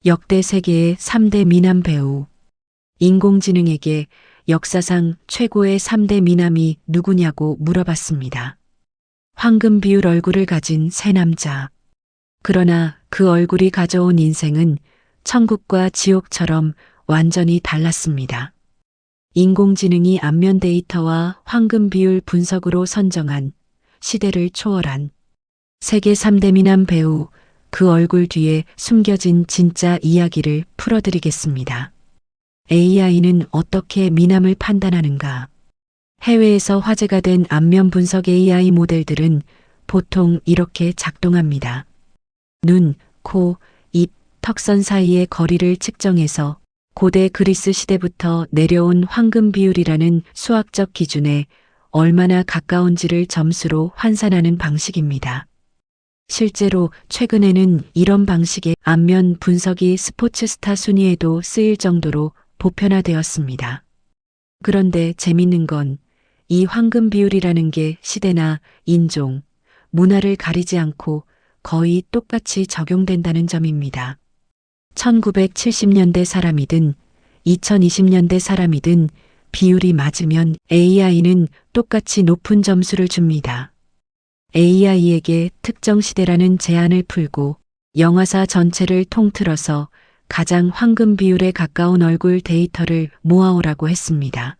역대 세계의 3대 미남 배우. 인공지능에게 역사상 최고의 3대 미남이 누구냐고 물어봤습니다. 황금 비율 얼굴을 가진 세 남자. 그러나 그 얼굴이 가져온 인생은 천국과 지옥처럼 완전히 달랐습니다. 인공지능이 안면 데이터와 황금 비율 분석으로 선정한 시대를 초월한 세계 3대 미남 배우, 그 얼굴 뒤에 숨겨진 진짜 이야기를 풀어드리겠습니다. AI는 어떻게 미남을 판단하는가? 해외에서 화제가 된 안면 분석 AI 모델들은 보통 이렇게 작동합니다. 눈, 코, 입, 턱선 사이의 거리를 측정해서 고대 그리스 시대부터 내려온 황금 비율이라는 수학적 기준에 얼마나 가까운지를 점수로 환산하는 방식입니다. 실제로 최근에는 이런 방식의 안면 분석이 스포츠 스타 순위에도 쓰일 정도로 보편화되었습니다. 그런데 재밌는 건 이 황금 비율이라는 게 시대나 인종, 문화를 가리지 않고 거의 똑같이 적용된다는 점입니다. 1970년대 사람이든 2020년대 사람이든 비율이 맞으면 AI는 똑같이 높은 점수를 줍니다. AI에게 특정 시대라는 제한을 풀고 영화사 전체를 통틀어서 가장 황금 비율에 가까운 얼굴 데이터를 모아오라고 했습니다.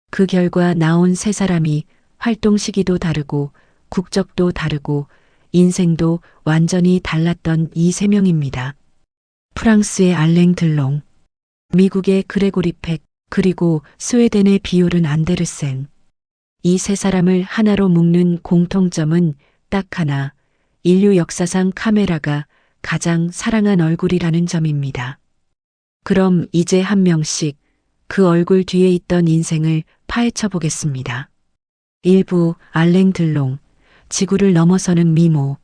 그 결과 나온 세 사람이 활동 시기도 다르고 국적도 다르고 인생도 완전히 달랐던 이 세 명입니다. 프랑스의 알랭 들롱, 미국의 그레고리 팩, 그리고 스웨덴의 비오른 안데르센. 이 세 사람을 하나로 묶는 공통점은 딱 하나, 인류 역사상 카메라가 가장 사랑한 얼굴이라는 점입니다. 그럼 이제 한 명씩 그 얼굴 뒤에 있던 인생을 파헤쳐 보겠습니다. 1부 알랭 들롱, 지구를 넘어서는 미모.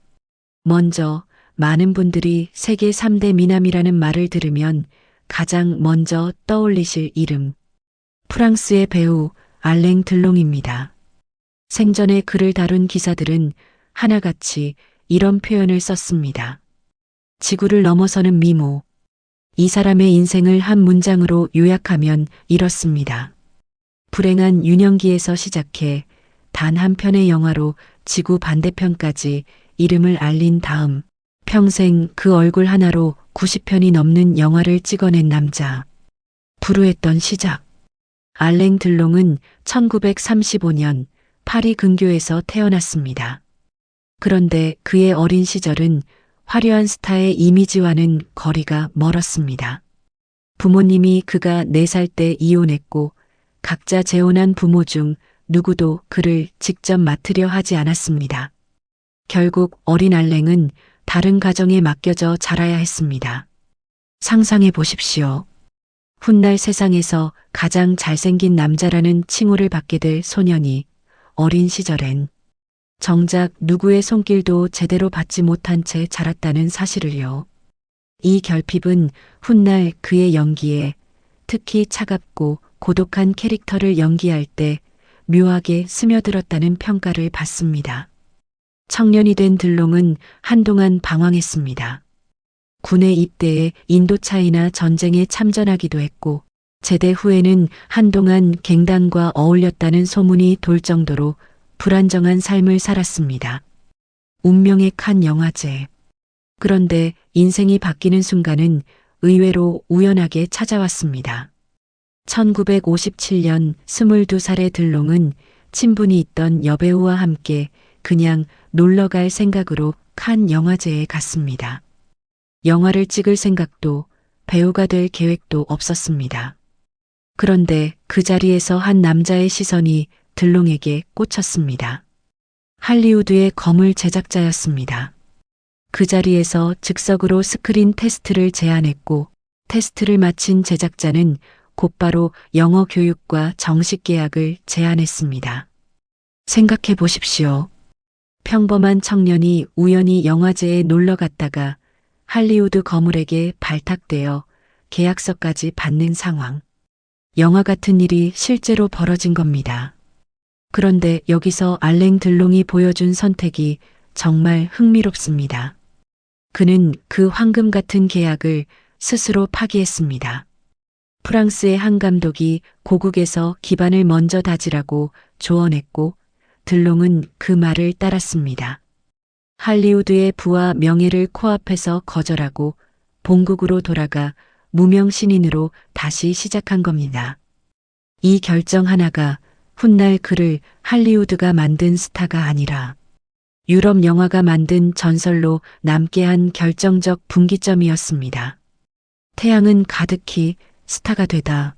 먼저 많은 분들이 세계 3대 미남이라는 말을 들으면 가장 먼저 떠올리실 이름. 프랑스의 배우 알랭 들롱입니다. 생전에 그를 다룬 기사들은 하나같이 이런 표현을 썼습니다. 지구를 넘어서는 미모. 이 사람의 인생을 한 문장으로 요약하면 이렇습니다. 불행한 유년기에서 시작해 단 한 편의 영화로 지구 반대편까지 이름을 알린 다음 평생 그 얼굴 하나로 90편이 넘는 영화를 찍어낸 남자. 불우했던 시작. 알랭 들롱은 1935년 파리 근교에서 태어났습니다. 그런데 그의 어린 시절은 화려한 스타의 이미지와는 거리가 멀었습니다. 부모님이 그가 4살 때 이혼했고 각자 재혼한 부모 중 누구도 그를 직접 맡으려 하지 않았습니다. 결국 어린 알랭은 다른 가정에 맡겨져 자라야 했습니다. 상상해 보십시오. 훗날 세상에서 가장 잘생긴 남자라는 칭호를 받게 될 소년이 어린 시절엔 정작 누구의 손길도 제대로 받지 못한 채 자랐다는 사실을요. 이 결핍은 훗날 그의 연기에, 특히 차갑고 고독한 캐릭터를 연기할 때 묘하게 스며들었다는 평가를 받습니다. 청년이 된 들롱은 한동안 방황했습니다. 군에 입대해 인도차이나 전쟁에 참전하기도 했고 제대 후에는 한동안 갱단과 어울렸다는 소문이 돌 정도로 불안정한 삶을 살았습니다. 운명의 칸 영화제. 그런데 인생이 바뀌는 순간은 의외로 우연하게 찾아왔습니다. 1957년 22살의 들롱은 친분이 있던 여배우와 함께 그냥 놀러 갈 생각으로 칸 영화제에 갔습니다. 영화를 찍을 생각도 배우가 될 계획도 없었습니다. 그런데 그 자리에서 한 남자의 시선이 들롱에게 꽂혔습니다. 할리우드의 거물 제작자였습니다. 그 자리에서 즉석으로 스크린 테스트를 제안했고 테스트를 마친 제작자는 곧바로 영어 교육과 정식 계약을 제안했습니다. 생각해 보십시오. 평범한 청년이 우연히 영화제에 놀러 갔다가 할리우드 거물에게 발탁되어 계약서까지 받는 상황. 영화 같은 일이 실제로 벌어진 겁니다. 그런데 여기서 알랭 들롱이 보여준 선택이 정말 흥미롭습니다. 그는 그 황금 같은 계약을 스스로 파기했습니다. 프랑스의 한 감독이 고국에서 기반을 먼저 다지라고 조언했고 들롱은 그 말을 따랐습니다. 할리우드의 부와 명예를 코앞에서 거절하고 본국으로 돌아가 무명 신인으로 다시 시작한 겁니다. 이 결정 하나가 훗날 그를 할리우드가 만든 스타가 아니라 유럽 영화가 만든 전설로 남게 한 결정적 분기점이었습니다. 태양은 가득히 스타가 되다.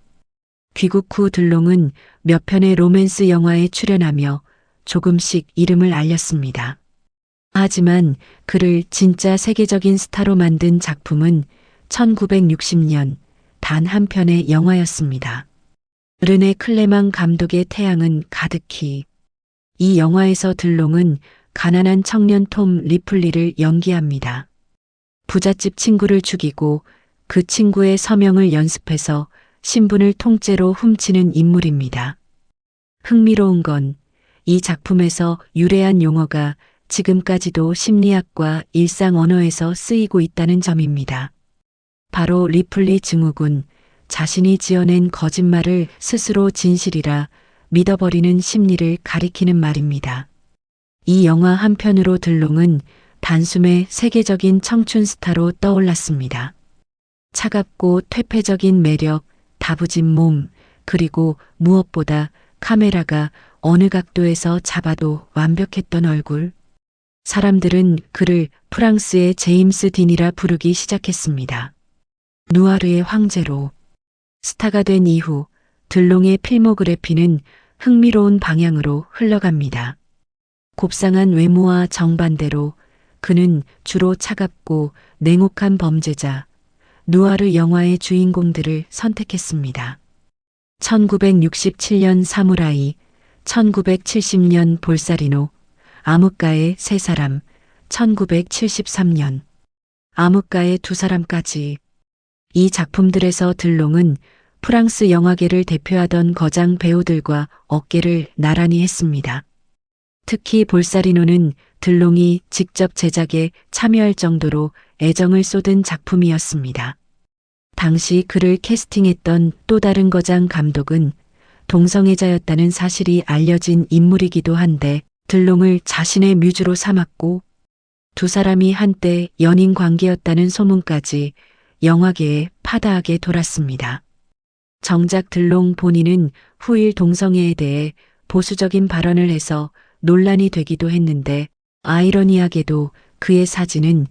귀국 후 들롱은 몇 편의 로맨스 영화에 출연하며 조금씩 이름을 알렸습니다. 하지만 그를 진짜 세계적인 스타로 만든 작품은 1960년 단 한 편의 영화였습니다. 르네 클레망 감독의 태양은 가득히. 이 영화에서 들롱은 가난한 청년 톰 리플리를 연기합니다. 부잣집 친구를 죽이고 그 친구의 서명을 연습해서 신분을 통째로 훔치는 인물입니다. 흥미로운 건 이 작품에서 유래한 용어가 지금까지도 심리학과 일상 언어에서 쓰이고 있다는 점입니다. 바로 리플리 증후군, 자신이 지어낸 거짓말을 스스로 진실이라 믿어버리는 심리를 가리키는 말입니다. 이 영화 한 편으로 들롱은 단숨에 세계적인 청춘 스타로 떠올랐습니다. 차갑고 퇴폐적인 매력, 다부진 몸, 그리고 무엇보다 카메라가 어느 각도에서 잡아도 완벽했던 얼굴. 사람들은 그를 프랑스의 제임스 딘이라 부르기 시작했습니다. 누아르의 황제로. 스타가 된 이후 들롱의 필모그래피는 흥미로운 방향으로 흘러갑니다. 곱상한 외모와 정반대로 그는 주로 차갑고 냉혹한 범죄자, 누아르 영화의 주인공들을 선택했습니다. 1967년 사무라이, 1970년 볼사리노, 암흑가의 세 사람, 1973년 암흑가의 두 사람까지. 이 작품들에서 들롱은 프랑스 영화계를 대표하던 거장 배우들과 어깨를 나란히 했습니다. 특히 볼사리노는 들롱이 직접 제작에 참여할 정도로 애정을 쏟은 작품이었습니다. 당시 그를 캐스팅했던 또 다른 거장 감독은 동성애자였다는 사실이 알려진 인물이기도 한데 들롱을 자신의 뮤즈로 삼았고 두 사람이 한때 연인 관계였다는 소문까지 영화계에 파다하게 돌았습니다. 정작 들롱 본인은 후일 동성애에 대해 보수적인 발언을 해서 논란이 되기도 했는데 아이러니하게도 그의 사진은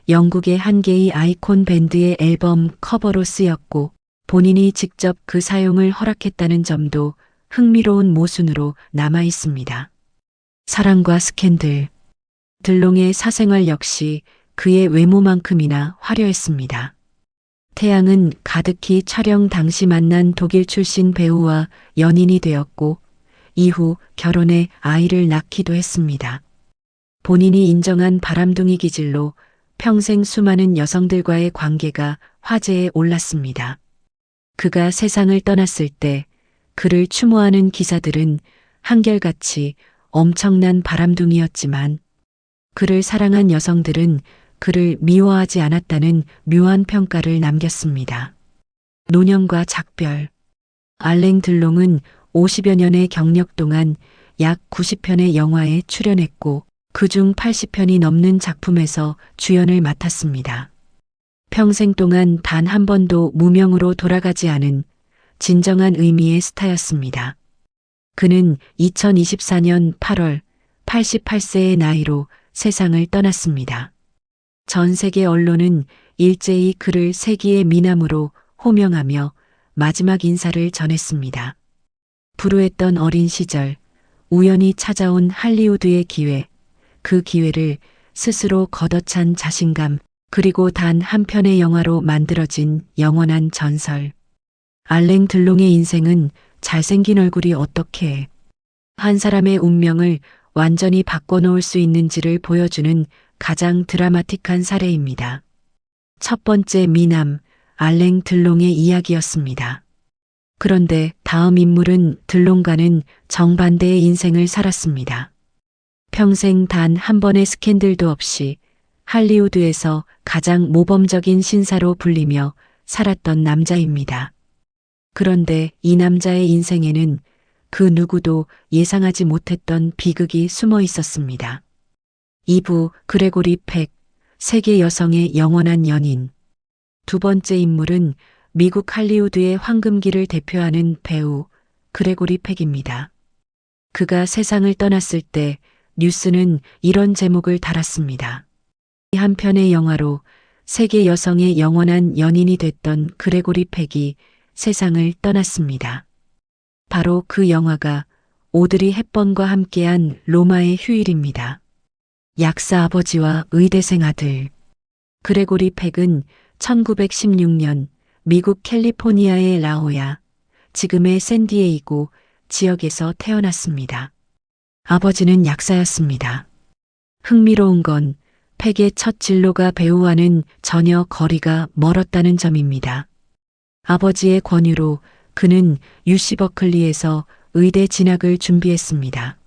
영국의 한 게이 아이콘 밴드의 앨범 커버로 쓰였고 본인이 직접 그 사용을 허락했다는 점도 흥미로운 모순으로 남아 있습니다. 사랑과 스캔들. 들롱의 사생활 역시 그의 외모만큼이나 화려했습니다. 태양은 가득히 촬영 당시 만난 독일 출신 배우와 연인이 되었고 이후 결혼해 아이를 낳기도 했습니다. 본인이 인정한 바람둥이 기질로 평생 수많은 여성들과의 관계가 화제에 올랐습니다. 그가 세상을 떠났을 때 그를 추모하는 기사들은 한결같이 엄청난 바람둥이였지만 그를 사랑한 여성들은 그를 미워하지 않았다는 묘한 평가를 남겼습니다. 노년과 작별. 알랭 들롱은 50여 년의 경력 동안 약 90편의 영화에 출연했고 그중 80편이 넘는 작품에서 주연을 맡았습니다. 평생 동안 단 한 번도 무명으로 돌아가지 않은 진정한 의미의 스타였습니다. 그는 2024년 8월 88세의 나이로 세상을 떠났습니다. 전 세계 언론은 일제히 그를 세기의 미남으로 호명하며 마지막 인사를 전했습니다. 불우했던 어린 시절, 우연히 찾아온 할리우드의 기회, 그 기회를 스스로 걷어찬 자신감, 그리고 단 한 편의 영화로 만들어진 영원한 전설. 알랭 들롱의 인생은 잘생긴 얼굴이 어떻게 한 사람의 운명을 완전히 바꿔놓을 수 있는지를 보여주는 가장 드라마틱한 사례입니다. 첫 번째 미남, 알랭 들롱의 이야기였습니다. 그런데 다음 인물은 들롱과는 정반대의 인생을 살았습니다. 평생 단 한 번의 스캔들도 없이 할리우드에서 가장 모범적인 신사로 불리며 살았던 남자입니다. 그런데 이 남자의 인생에는 그 누구도 예상하지 못했던 비극이 숨어 있었습니다. 2부 그레고리 팩, 세계 여성의 영원한 연인. 두 번째 인물은 미국 할리우드의 황금기를 대표하는 배우 그레고리 팩입니다. 그가 세상을 떠났을 때 뉴스는 이런 제목을 달았습니다. 한 편의 영화로 세계 여성의 영원한 연인이 됐던 그레고리 팩이 세상을 떠났습니다. 바로 그 영화가 오드리 헵번과 함께한 로마의 휴일입니다. 약사 아버지와 의대생 아들. 그레고리 팩은 1916년 미국 캘리포니아의 라호야, 지금의 샌디에이고 지역에서 태어났습니다. 아버지는 약사였습니다. 흥미로운 건 팩의 첫 진로가 배우와는 전혀 거리가 멀었다는 점입니다. 아버지의 권유로 그는 UC 버클리에서 의대 진학을 준비했습니다.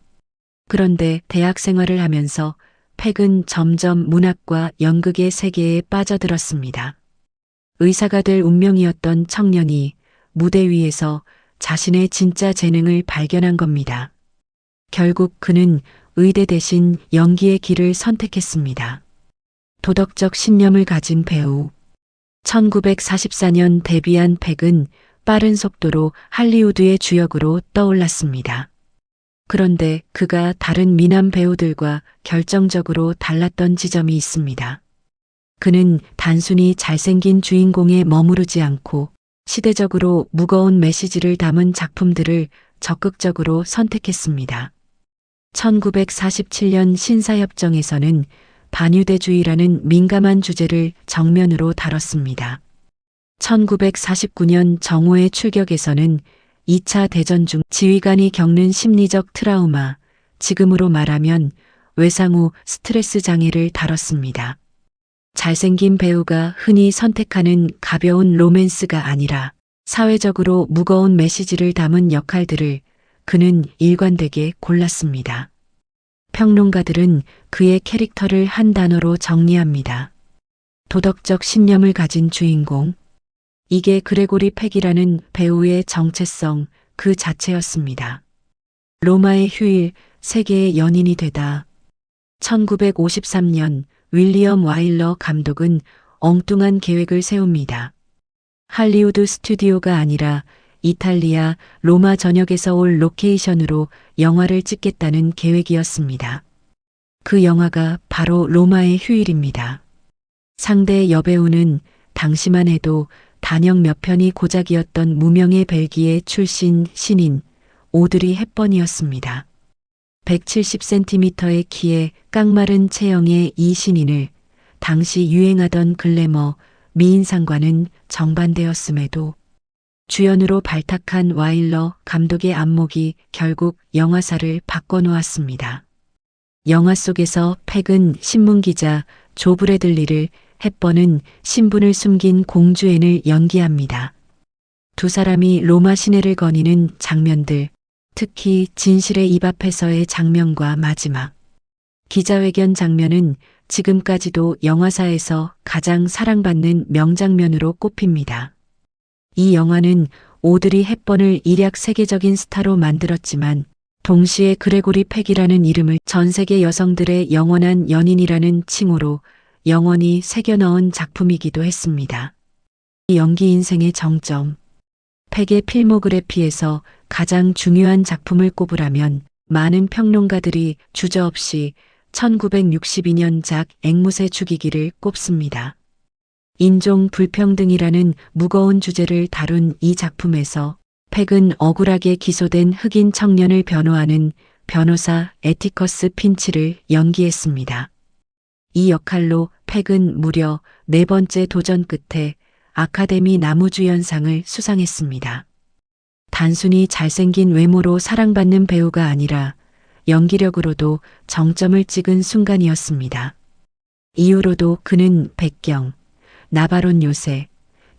그런데 대학 생활을 하면서 팩은 점점 문학과 연극의 세계에 빠져들었습니다. 의사가 될 운명이었던 청년이 무대 위에서 자신의 진짜 재능을 발견한 겁니다. 결국 그는 의대 대신 연기의 길을 선택했습니다. 도덕적 신념을 가진 배우. 1944년 데뷔한 팩은 빠른 속도로 할리우드의 주역으로 떠올랐습니다. 그런데 그가 다른 미남 배우들과 결정적으로 달랐던 지점이 있습니다. 그는 단순히 잘생긴 주인공에 머무르지 않고 시대적으로 무거운 메시지를 담은 작품들을 적극적으로 선택했습니다. 1947년 신사협정에서는 반유대주의라는 민감한 주제를 정면으로 다뤘습니다. 1949년 정오의 출격에서는 2차 대전 중 지휘관이 겪는 심리적 트라우마, 지금으로 말하면 외상 후 스트레스 장애를 다뤘습니다. 잘생긴 배우가 흔히 선택하는 가벼운 로맨스가 아니라 사회적으로 무거운 메시지를 담은 역할들을 그는 일관되게 골랐습니다. 평론가들은 그의 캐릭터를 한 단어로 정리합니다. 도덕적 신념을 가진 주인공. 이게 그레고리 팩이라는 배우의 정체성 그 자체였습니다. 로마의 휴일, 세계의 연인이 되다. 1953년 윌리엄 와일러 감독은 엉뚱한 계획을 세웁니다. 할리우드 스튜디오가 아니라 이탈리아 로마 전역에서 올 로케이션으로 영화를 찍겠다는 계획이었습니다. 그 영화가 바로 로마의 휴일입니다. 상대 여배우는 당시만 해도 단역 몇 편이 고작이었던 무명의 벨기에 출신 신인 오드리 헵번이었습니다. 170cm의 키에 깡마른 체형의 이 신인을 당시 유행하던 글래머 미인상과는 정반대였음에도 주연으로 발탁한 와일러 감독의 안목이 결국 영화사를 바꿔놓았습니다. 영화 속에서 팩은 신문기자 조 브래들리를, 헵번은 신분을 숨긴 공주앤을 연기합니다. 두 사람이 로마 시내를 거니는 장면들, 특히 진실의 입 앞에서의 장면과 마지막 기자회견 장면은 지금까지도 영화사에서 가장 사랑받는 명장면으로 꼽힙니다. 이 영화는 오드리 헵번을 일약 세계적인 스타로 만들었지만 동시에 그레고리 팩이라는 이름을 전 세계 여성들의 영원한 연인이라는 칭호로 영원히 새겨넣은 작품이기도 했습니다. 이 연기 인생의 정점. 팩의 필모그래피에서 가장 중요한 작품을 꼽으라면 많은 평론가들이 주저없이 1962년작 앵무새 죽이기를 꼽습니다. 인종 불평등이라는 무거운 주제를 다룬 이 작품에서 팩은 억울하게 기소된 흑인 청년을 변호하는 변호사 애티커스 핀치를 연기했습니다. 이 역할로 팩은 무려 4번째 도전 끝에 아카데미 남우주연상을 수상했습니다. 단순히 잘생긴 외모로 사랑받는 배우가 아니라 연기력으로도 정점을 찍은 순간이었습니다. 이후로도 그는 백경, 나바론 요새,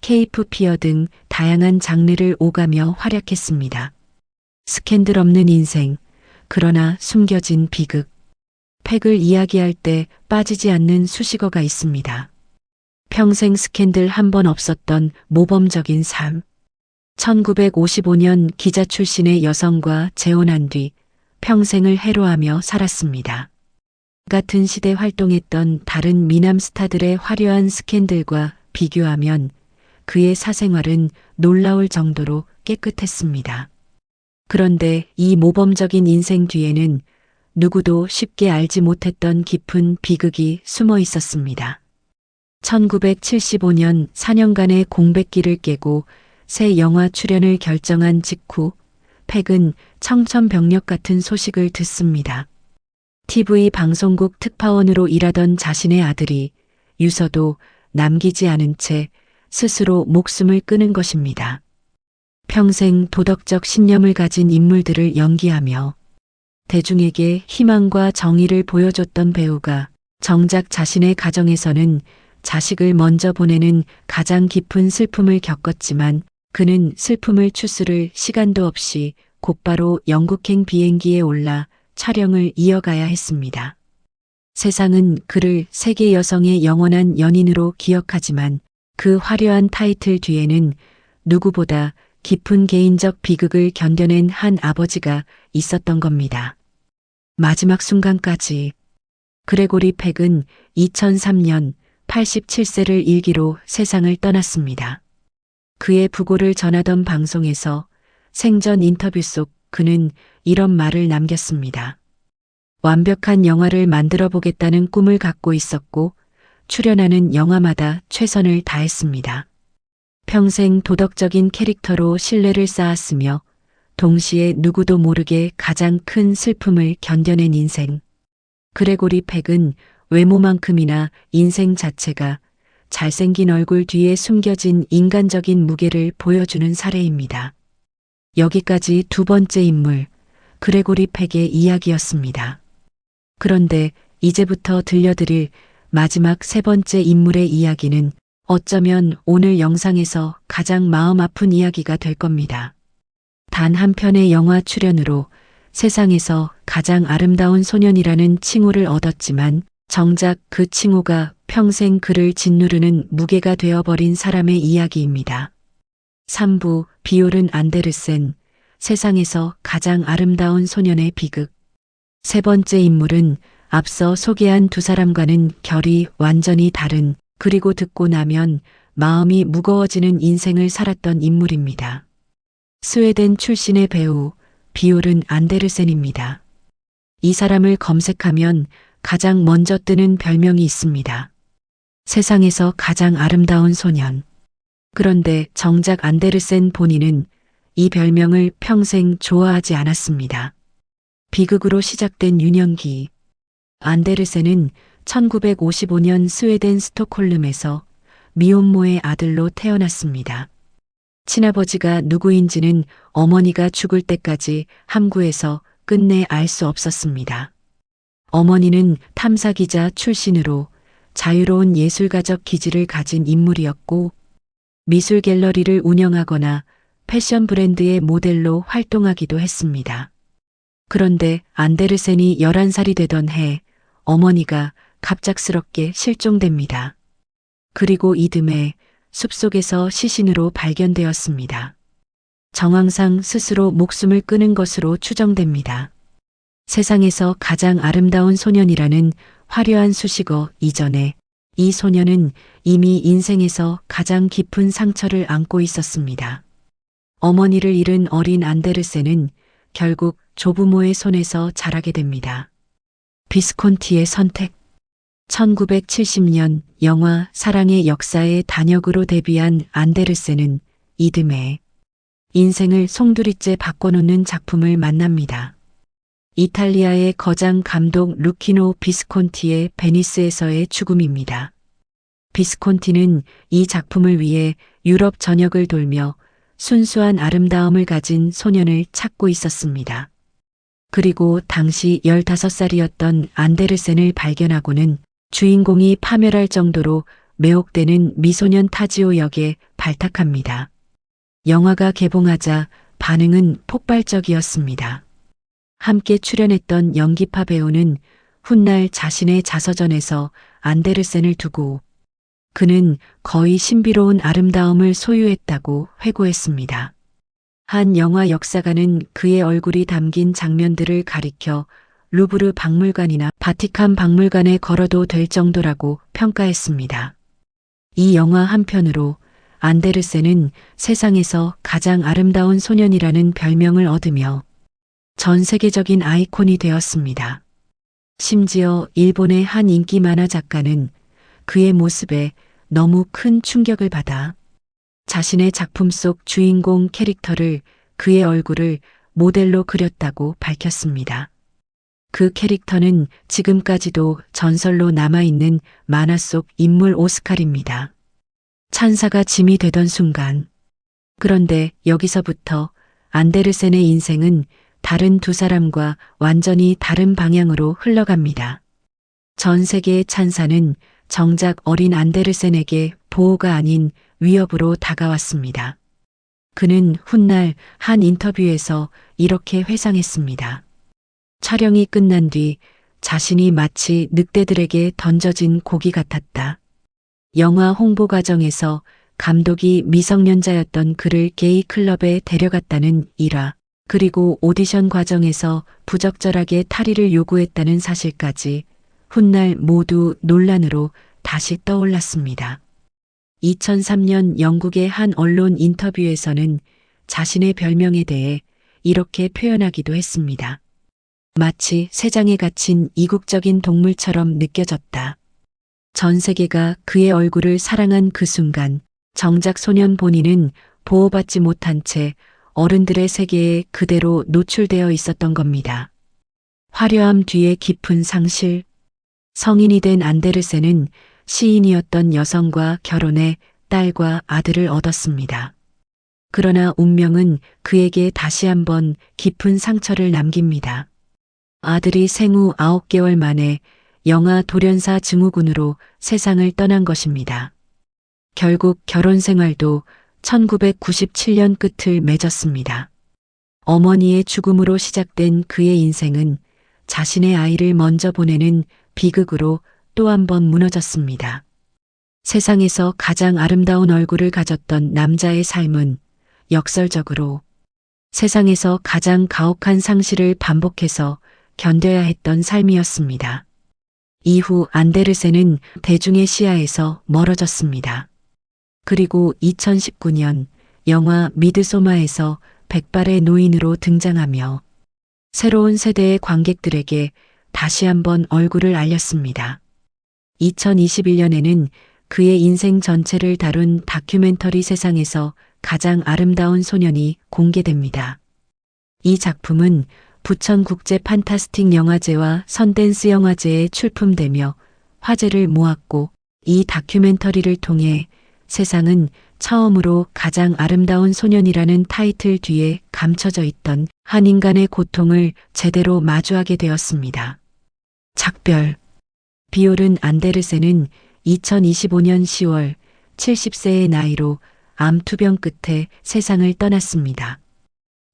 케이프 피어 등 다양한 장르를 오가며 활약했습니다. 스캔들 없는 인생, 그러나 숨겨진 비극. 팩을 이야기할 때 빠지지 않는 수식어가 있습니다. 평생 스캔들 한 번 없었던 모범적인 삶. 1955년 기자 출신의 여성과 재혼한 뒤 평생을 해로하며 살았습니다. 같은 시대 활동했던 다른 미남 스타들의 화려한 스캔들과 비교하면 그의 사생활은 놀라울 정도로 깨끗했습니다. 그런데 이 모범적인 인생 뒤에는 누구도 쉽게 알지 못했던 깊은 비극이 숨어 있었습니다. 1975년 4년간의 공백기를 깨고 새 영화 출연을 결정한 직후 팩은 청천벽력 같은 소식을 듣습니다. TV 방송국 특파원으로 일하던 자신의 아들이 유서도 남기지 않은 채 스스로 목숨을 끊은 것입니다. 평생 도덕적 신념을 가진 인물들을 연기하며 대중에게 희망과 정의를 보여줬던 배우가 정작 자신의 가정에서는 자식을 먼저 보내는 가장 깊은 슬픔을 겪었지만 그는 슬픔을 추스를 시간도 없이 곧바로 영국행 비행기에 올라 촬영을 이어가야 했습니다. 세상은 그를 세계 여성의 영원한 연인으로 기억하지만 그 화려한 타이틀 뒤에는 누구보다 깊은 개인적 비극을 견뎌낸 한 아버지가 있었던 겁니다. 마지막 순간까지 그레고리 팩은 2003년 87세를 일기로 세상을 떠났습니다. 그의 부고를 전하던 방송에서 생전 인터뷰 속 그는 이런 말을 남겼습니다. 완벽한 영화를 만들어 보겠다는 꿈을 갖고 있었고 출연하는 영화마다 최선을 다했습니다. 평생 도덕적인 캐릭터로 신뢰를 쌓았으며 동시에 누구도 모르게 가장 큰 슬픔을 견뎌낸 인생. 그레고리 팩은 외모만큼이나 인생 자체가 잘생긴 얼굴 뒤에 숨겨진 인간적인 무게를 보여주는 사례입니다. 여기까지 두 번째 인물, 그레고리 팩의 이야기였습니다. 그런데 이제부터 들려드릴 마지막 세 번째 인물의 이야기는 어쩌면 오늘 영상에서 가장 마음 아픈 이야기가 될 겁니다. 단 한 편의 영화 출연으로 세상에서 가장 아름다운 소년이라는 칭호를 얻었지만 정작 그 칭호가 평생 그를 짓누르는 무게가 되어버린 사람의 이야기입니다. 3부 비올은 안데르센, 세상에서 가장 아름다운 소년의 비극. 세 번째 인물은 앞서 소개한 두 사람과는 결이 완전히 다른 그리고 듣고 나면 마음이 무거워지는 인생을 살았던 인물입니다. 스웨덴 출신의 배우 비올은 안데르센입니다. 이 사람을 검색하면 가장 먼저 뜨는 별명이 있습니다. 세상에서 가장 아름다운 소년. 그런데 정작 안데르센 본인은 이 별명을 평생 좋아하지 않았습니다. 비극으로 시작된 유년기. 안데르센은 1955년 스웨덴 스톡홀름에서 미혼모의 아들로 태어났습니다. 친아버지가 누구인지는 어머니가 죽을 때까지 함구해서 끝내 알 수 없었습니다. 어머니는 탐사기자 출신으로 자유로운 예술가적 기질을 가진 인물이었고 미술 갤러리를 운영하거나 패션 브랜드의 모델로 활동하기도 했습니다. 그런데 안데르센이 11살이 되던 해 어머니가 갑작스럽게 실종됩니다. 그리고 이듬해 숲속에서 시신으로 발견되었습니다. 정황상 스스로 목숨을 끊은 것으로 추정됩니다. 세상에서 가장 아름다운 소년이라는 화려한 수식어 이전에 이 소년은 이미 인생에서 가장 깊은 상처를 안고 있었습니다. 어머니를 잃은 어린 안데르센은 결국 조부모의 손에서 자라게 됩니다. 비스콘티의 선택. 1970년 영화 사랑의 역사의 단역으로 데뷔한 안데르센은 이듬해 인생을 송두리째 바꿔놓는 작품을 만납니다. 이탈리아의 거장 감독 루키노 비스콘티의 베니스에서의 죽음입니다. 비스콘티는 이 작품을 위해 유럽 전역을 돌며 순수한 아름다움을 가진 소년을 찾고 있었습니다. 그리고 당시 15살이었던 안데르센을 발견하고는 주인공이 파멸할 정도로 매혹되는 미소년 타지오 역에 발탁합니다. 영화가 개봉하자 반응은 폭발적이었습니다. 함께 출연했던 연기파 배우는 훗날 자신의 자서전에서 안데르센을 두고 그는 거의 신비로운 아름다움을 소유했다고 회고했습니다. 한 영화 역사가는 그의 얼굴이 담긴 장면들을 가리켜 루브르 박물관이나 바티칸 박물관에 걸어도 될 정도라고 평가했습니다. 이 영화 한 편으로 안데르센은 세상에서 가장 아름다운 소년이라는 별명을 얻으며 전 세계적인 아이콘이 되었습니다. 심지어 일본의 한 인기 만화 작가는 그의 모습에 너무 큰 충격을 받아 자신의 작품 속 주인공 캐릭터를 그의 얼굴을 모델로 그렸다고 밝혔습니다. 그 캐릭터는 지금까지도 전설로 남아있는 만화 속 인물 오스칼입니다. 찬사가 짐이 되던 순간. 그런데 여기서부터 안데르센의 인생은 다른 두 사람과 완전히 다른 방향으로 흘러갑니다. 전 세계의 찬사는 정작 어린 안데르센에게 보호가 아닌 위협으로 다가왔습니다. 그는 훗날 한 인터뷰에서 이렇게 회상했습니다. 촬영이 끝난 뒤 자신이 마치 늑대들에게 던져진 고기 같았다. 영화 홍보 과정에서 감독이 미성년자였던 그를 게이 클럽에 데려갔다는 일화, 그리고 오디션 과정에서 부적절하게 탈의를 요구했다는 사실까지 훗날 모두 논란으로 다시 떠올랐습니다. 2003년 영국의 한 언론 인터뷰에서는 자신의 별명에 대해 이렇게 표현하기도 했습니다. 마치 새장에 갇힌 이국적인 동물처럼 느껴졌다. 전 세계가 그의 얼굴을 사랑한 그 순간 정작 소년 본인은 보호받지 못한 채 어른들의 세계에 그대로 노출되어 있었던 겁니다. 화려함 뒤에 깊은 상실. 성인이 된 안데르센은 시인이었던 여성과 결혼해 딸과 아들을 얻었습니다. 그러나 운명은 그에게 다시 한번 깊은 상처를 남깁니다. 아들이 생후 9개월 만에 영아 돌연사 증후군으로 세상을 떠난 것입니다. 결국 결혼 생활도 1997년 끝을 맺었습니다. 어머니의 죽음으로 시작된 그의 인생은 자신의 아이를 먼저 보내는 비극으로 또 한 번 무너졌습니다. 세상에서 가장 아름다운 얼굴을 가졌던 남자의 삶은 역설적으로 세상에서 가장 가혹한 상실을 반복해서 견뎌야 했던 삶이었습니다. 이후 안데르센은 대중의 시야에서 멀어졌습니다. 그리고 2019년 영화 미드소마에서 백발의 노인으로 등장하며 새로운 세대의 관객들에게 다시 한번 얼굴을 알렸습니다. 2021년에는 그의 인생 전체를 다룬 다큐멘터리 세상에서 가장 아름다운 소년이 공개됩니다. 이 작품은 부천 국제 판타스틱 영화제와 선댄스 영화제에 출품되며 화제를 모았고, 이 다큐멘터리를 통해 세상은 처음으로 가장 아름다운 소년이라는 타이틀 뒤에 감춰져 있던 한 인간의 고통을 제대로 마주하게 되었습니다. 작별. 비올은 안데르센은 2025년 10월 70세의 나이로 암 투병 끝에 세상을 떠났습니다.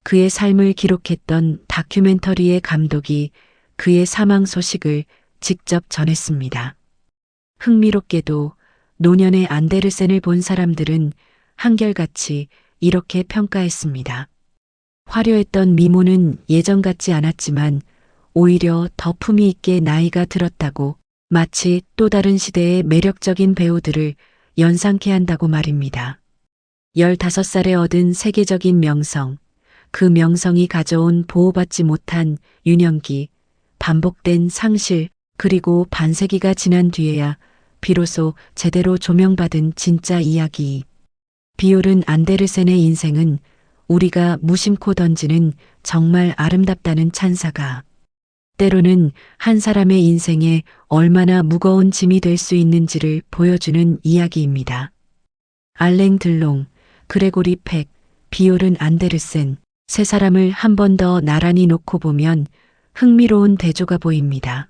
그의 삶을 기록했던 다큐멘터리의 감독이 그의 사망 소식을 직접 전했습니다. 흥미롭게도 노년의 안데르센을 본 사람들은 한결같이 이렇게 평가했습니다. 화려했던 미모는 예전 같지 않았지만 오히려 더 품위 있게 나이가 들었다고, 마치 또 다른 시대의 매력적인 배우들을 연상케 한다고 말입니다. 15살에 얻은 세계적인 명성, 그 명성이 가져온 보호받지 못한 유년기, 반복된 상실, 그리고 반세기가 지난 뒤에야 비로소 제대로 조명받은 진짜 이야기. 비올은 안데르센의 인생은 우리가 무심코 던지는 정말 아름답다는 찬사가 때로는 한 사람의 인생에 얼마나 무거운 짐이 될 수 있는지를 보여주는 이야기입니다. 알랭 들롱, 그레고리 팩, 비올은 안데르센, 세 사람을 한 번 더 나란히 놓고 보면 흥미로운 대조가 보입니다.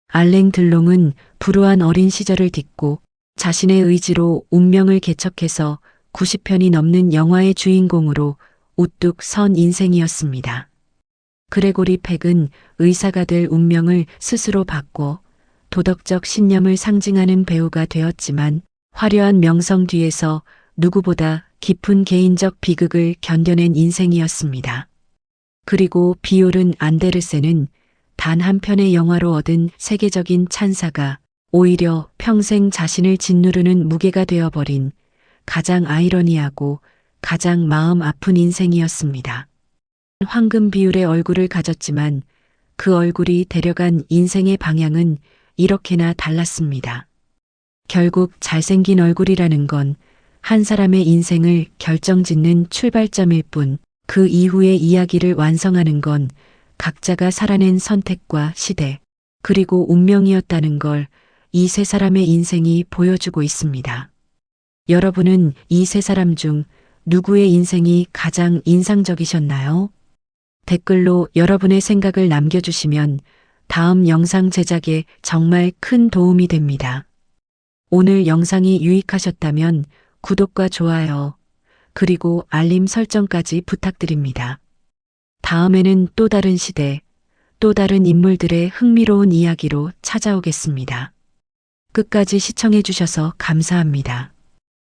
알랭 들롱은 불우한 어린 시절을 딛고 자신의 의지로 운명을 개척해서 90편이 넘는 영화의 주인공으로 우뚝 선 인생이었습니다. 그레고리 팩은 의사가 될 운명을 스스로 바꿔 도덕적 신념을 상징하는 배우가 되었지만 화려한 명성 뒤에서 누구보다 깊은 개인적 비극을 견뎌낸 인생이었습니다. 그리고 비올은 안데르센은 단 한 편의 영화로 얻은 세계적인 찬사가 오히려 평생 자신을 짓누르는 무게가 되어버린 가장 아이러니하고 가장 마음 아픈 인생이었습니다. 황금 비율의 얼굴을 가졌지만 그 얼굴이 데려간 인생의 방향은 이렇게나 달랐습니다. 결국 잘생긴 얼굴이라는 건 한 사람의 인생을 결정짓는 출발점일 뿐, 그 이후의 이야기를 완성하는 건 각자가 살아낸 선택과 시대, 그리고 운명이었다는 걸 이 세 사람의 인생이 보여주고 있습니다. 여러분은 이 세 사람 중 누구의 인생이 가장 인상적이셨나요? 댓글로 여러분의 생각을 남겨주시면 다음 영상 제작에 정말 큰 도움이 됩니다. 오늘 영상이 유익하셨다면 구독과 좋아요, 그리고 알림 설정까지 부탁드립니다. 다음에는 또 다른 시대, 또 다른 인물들의 흥미로운 이야기로 찾아오겠습니다. 끝까지 시청해 주셔서 감사합니다.